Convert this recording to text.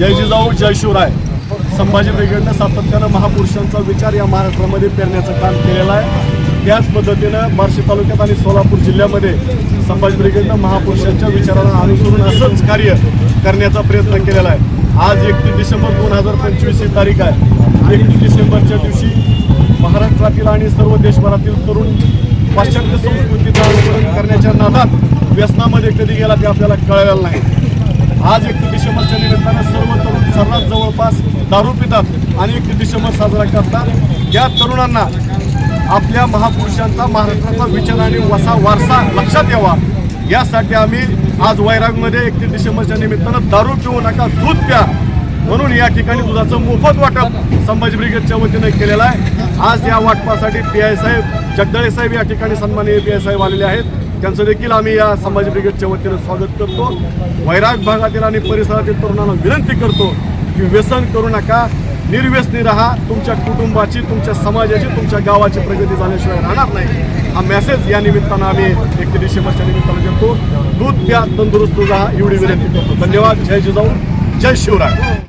जय जिजाऊ जय शिवराय. संभाजी ब्रिगेडनं सातत्यानं महापुरुषांचा विचार या महाराष्ट्रामध्ये पेरण्याचं काम केलेलं आहे. त्याच पद्धतीनं बार्शी तालुक्यात आणि सोलापूर जिल्ह्यामध्ये संभाजी ब्रिगेडनं महापुरुषांच्या विचारांना अनुसरून असंच कार्य करण्याचा प्रयत्न केलेला आहे. आज 31 डिसेंबर 2025 ही तारीख आहे. 31 डिसेंबरच्या दिवशी महाराष्ट्रातील आणि सर्व देशभरातील तरुण पाश्चात्य संस्कृतीचं अनुकरण करण्याच्या नादात व्यसनामध्ये कधी गेला ते आपल्याला कळलेलं नाही. आज 31 डिसेंबरच्या निमित्तानं सर्व तरुण सर्रास जवळपास दारू पितात आणि 31 डिसेंबर साजरा करतात. या तरुणांना आपल्या महापुरुषांचा महाराष्ट्राचा विचार आणि वारसा लक्षात यावा यासाठी आम्ही आज वैरागमध्ये 31 डिसेंबरच्या निमित्तानं दारू पिऊ नका, दूध प्या म्हणून या ठिकाणी दुधाचं मोफत वाटप संभाजी ब्रिगेडच्या वतीने केलेलं आहे. आज या वाटपासाठी PI साहेब जगदाळे साहेब या ठिकाणी सन्माननीय PI साहेब आलेले आहेत. त्यांचं देखील आम्ही या संभाजी ब्रिगेडच्या वतीने स्वागत करतो. वैराग भागातील आणि परिसरातील तरुणांना विनंती करतो की व्यसन करू नका, निर्व्यसनी राहा. तुमच्या कुटुंबाची, तुमच्या समाजाची, तुमच्या गावाची प्रगती झाल्याशिवाय राहणार नाही. हा मेसेज या निमित्तानं आम्ही 31 डिसेंबरच्या निमित्तानं देतो. दूध प्या, तंदुरुस्त राहा एवढी विनंती करतो. धन्यवाद. जय जिजाऊ जय शिवराय.